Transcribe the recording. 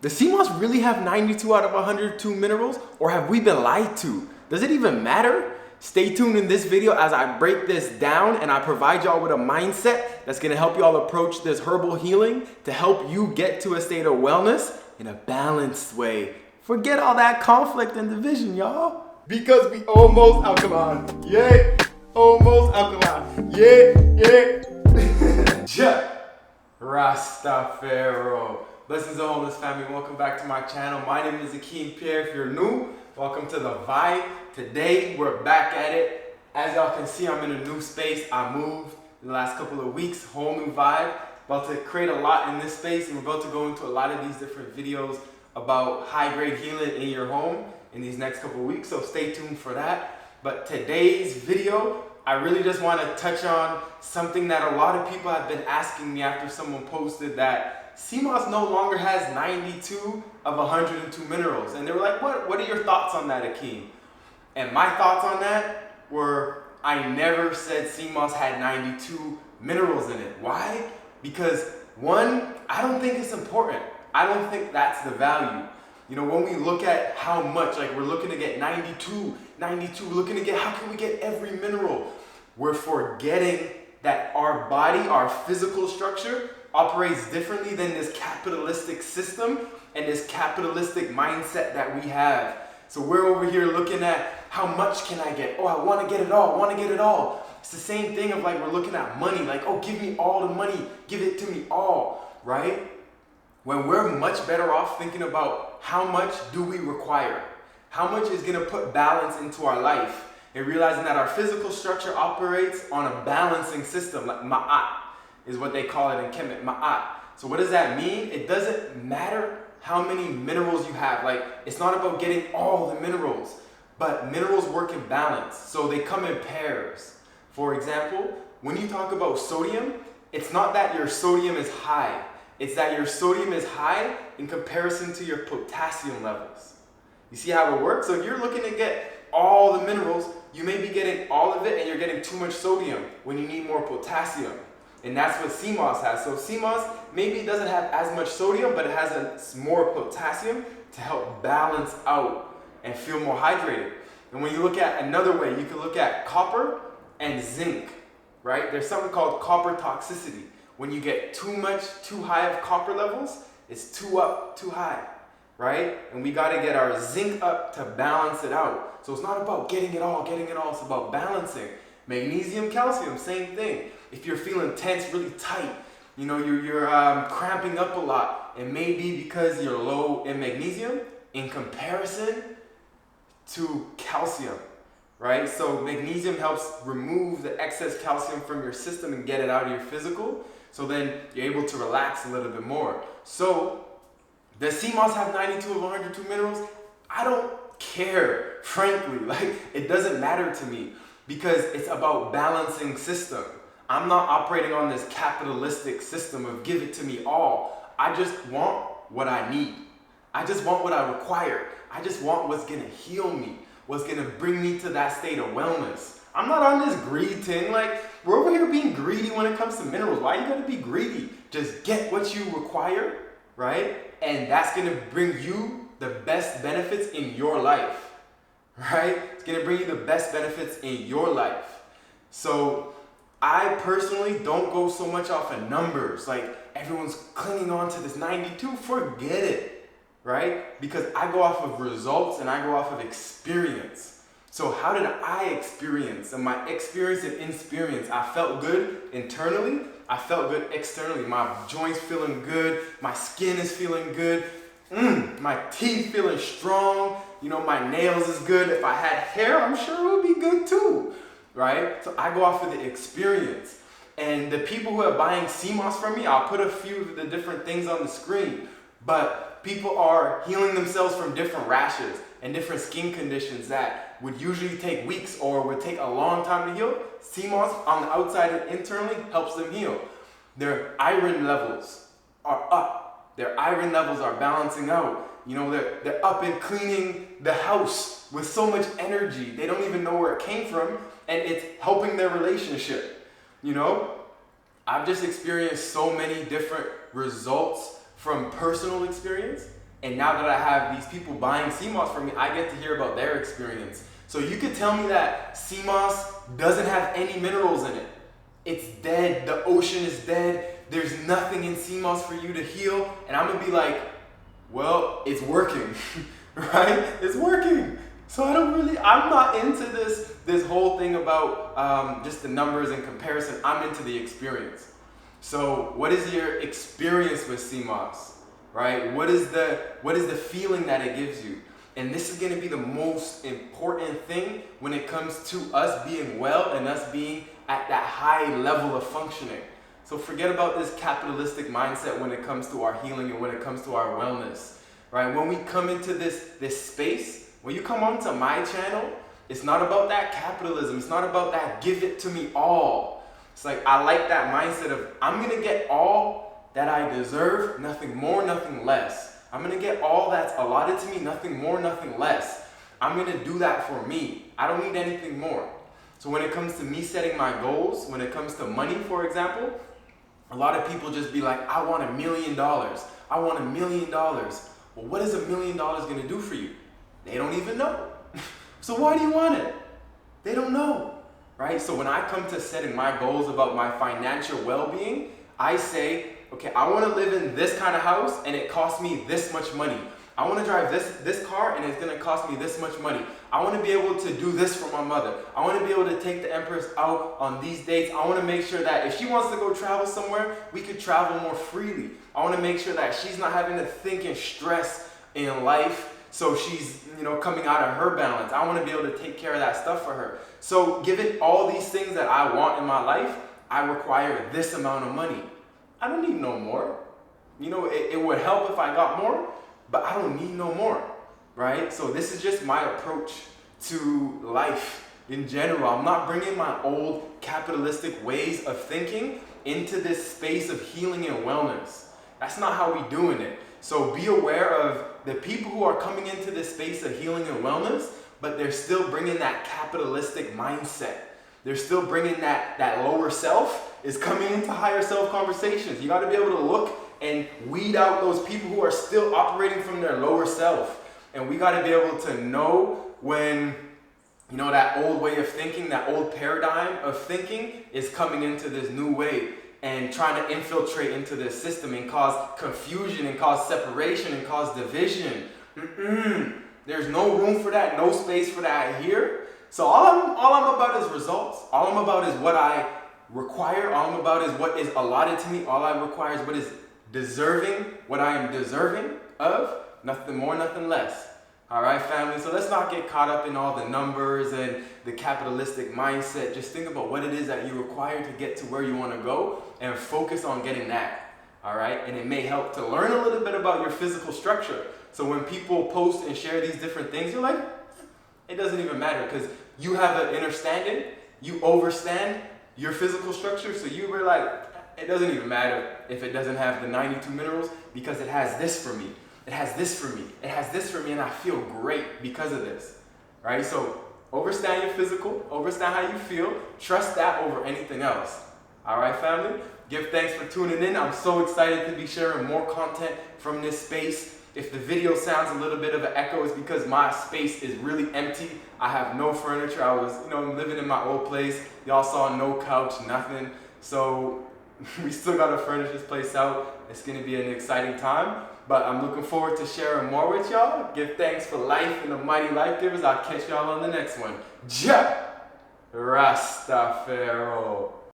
Does Seamoss really have 92 out of 102 minerals, or have we been lied to? Does it even matter? Stay tuned in this video as I break this down and I provide y'all with a mindset that's gonna help y'all approach this herbal healing to help you get to a state of wellness in a balanced way. Forget all that conflict and division, y'all. Because we almost alkaline. Yeah, almost alkaline. Yeah. Ja Rastafaro. Blessings to wholeness family. Welcome back to my channel. My name is Akeem Pierre. If you're new, welcome to the vibe. Today we're back at it. As y'all can see, I'm in a new space. I moved in the last couple of weeks. Whole new vibe. About to create a lot in this space, and we're about to go into a lot of these different videos about high-grade healing in your home in these next couple of weeks. So stay tuned for that. But today's video, I really just want to touch on something that a lot of people have been asking me after someone posted that Seamoss no longer has 92 of 102 minerals. And they were like, what are your thoughts on that, Akeem? And my thoughts on that were, I never said Seamoss had 92 minerals in it. Why? Because one, I don't think it's important. I don't think that's the value. You know, when we look at how much, like we're looking to get 92, looking to get, how can we get every mineral? We're forgetting that our body, our physical structure, operates differently than this capitalistic system and this capitalistic mindset that we have. So we're over here looking at how much can I get? Oh, I want to get it all, I want to get it all. It's the same thing of like we're looking at money, like, oh, give me all the money, give it to me all, right? When we're much better off thinking about how much do we require? How much is going to put balance into our life? And realizing that our physical structure operates on a balancing system, like ma'at is what they call it in Kemet, ma'at. So what does that mean? It doesn't matter how many minerals you have. Like, it's not about getting all the minerals, but minerals work in balance. So they come in pairs. For example, when you talk about sodium, it's not that your sodium is high. It's that your sodium is high in comparison to your potassium levels. You see how it works? So if you're looking to get all the minerals, you may be getting all of it and you're getting too much sodium when you need more potassium. And that's what Seamoss has. So Seamoss maybe doesn't have as much sodium, but it has more potassium to help balance out and feel more hydrated. And when you look at another way, you can look at copper and zinc, right? There's something called copper toxicity. When you get too high of copper levels, it's too high, right? And we got to get our zinc up to balance it out. So it's not about getting it all, it's about balancing. Magnesium, calcium, same thing. If you're feeling tense, really tight, you know, you're cramping up a lot, it may be because you're low in magnesium in comparison to calcium, right? So magnesium helps remove the excess calcium from your system and get it out of your physical. So then you're able to relax a little bit more. So does Seamoss have 92 of 102 minerals? I don't care, frankly. Like, it doesn't matter to me because it's about balancing system. I'm not operating on this capitalistic system of give it to me all. I just want what I need. I just want what I require. I just want what's gonna heal me, what's gonna bring me to that state of wellness. I'm not on this greed thing. Like, we're over here being greedy when it comes to minerals. Why are you gonna be greedy? Just get what you require, right? And that's gonna bring you the best benefits in your life, right? It's gonna bring you the best benefits in your life. So I personally don't go so much off of numbers. Like, everyone's clinging on to this 92, forget it, right? Because I go off of results and I go off of experience. So how did I experience? And my experience and experience, I felt good internally, I felt good externally. My joints feeling good, my skin is feeling good, my teeth feeling strong, you know, my nails is good. If I had hair, I'm sure it would be good too, right? So I go off of the experience. And the people who are buying Seamoss from me, I'll put a few of the different things on the screen, but people are healing themselves from different rashes and different skin conditions that would usually take weeks or would take a long time to heal. Seamoss on the outside and internally helps them heal. Their iron levels are up. Their iron levels are balancing out. You know, they're up and cleaning the house with so much energy. They don't even know where it came from, and it's helping their relationship. You know, I've just experienced so many different results from personal experience And now that I have these people buying Seamoss from me, I get to hear about their experience. So you could tell me that Seamoss doesn't have any minerals in it. It's dead, the ocean is dead, there's nothing in Seamoss for you to heal, and I'm gonna be like, well, it's working, right? It's working. So I'm not into this whole thing about just the numbers and comparison. I'm into the experience. So what is your experience with Seamoss, right? What is the feeling that it gives you? And this is gonna be the most important thing when it comes to us being well and us being at that high level of functioning. So forget about this capitalistic mindset when it comes to our healing and when it comes to our wellness, right? When we come into this space, when you come onto my channel, it's not about that capitalism. It's not about that give it to me all. It's like, I like that mindset of I'm gonna get all that I deserve, nothing more, nothing less. I'm gonna get all that's allotted to me, nothing more, nothing less. I'm gonna do that for me. I don't need anything more. So when it comes to me setting my goals, when it comes to money, for example, a lot of people just be like, I want $1 million. I want $1 million. Well, what is $1 million gonna do for you? They don't even know. So why do you want it? They don't know, right? So when I come to setting my goals about my financial well-being, I say, okay, I want to live in this kind of house and it costs me this much money. I want to drive this car and it's going to cost me this much money. I want to be able to do this for my mother. I want to be able to take the Empress out on these dates. I want to make sure that if she wants to go travel somewhere, we could travel more freely. I want to make sure that she's not having to think and stress in life, so she's, coming out of her balance. I want to be able to take care of that stuff for her. So given all these things that I want in my life, I require this amount of money. I don't need no more. It would help if I got more, but I don't need no more, right? So this is just my approach to life in general. I'm not bringing my old capitalistic ways of thinking into this space of healing and wellness. That's not how we doing it. So be aware of the people who are coming into this space of healing and wellness, but they're still bringing that capitalistic mindset. They're still bringing that lower self is coming into higher self conversations. You got to be able to look and weed out those people who are still operating from their lower self. And we got to be able to know when, that old way of thinking, that old paradigm of thinking is coming into this new way and trying to infiltrate into this system and cause confusion and cause separation and cause division. There's no room for that, no space for that here. So all I'm about is results. All I'm about is what I require. All I'm about is what is allotted to me. All I require is what is deserving, what I am deserving of. Nothing more, nothing less. All right, family? So let's not get caught up in all the numbers and the capitalistic mindset. Just think about what it is that you require to get to where you want to go and focus on getting that. All right? And it may help to learn a little bit about your physical structure. So when people post and share these different things, you're like, it doesn't even matter because you have an understanding, you overstand your physical structure. So you were like, it doesn't even matter if it doesn't have the 92 minerals because it has this for me. It has this for me. It has this for me, and I feel great because of this, right? So overstand your physical, overstand how you feel, trust that over anything else. All right, family? Give thanks for tuning in. I'm so excited to be sharing more content from this space. If the video sounds a little bit of an echo, it's because my space is really empty. I have no furniture. I was, living in my old place. Y'all saw no couch, nothing. So we still got to furnish this place out. It's going to be an exciting time. But I'm looking forward to sharing more with y'all. Give thanks for life and the mighty life givers. I'll catch y'all on the next one. Ja Rastafaro.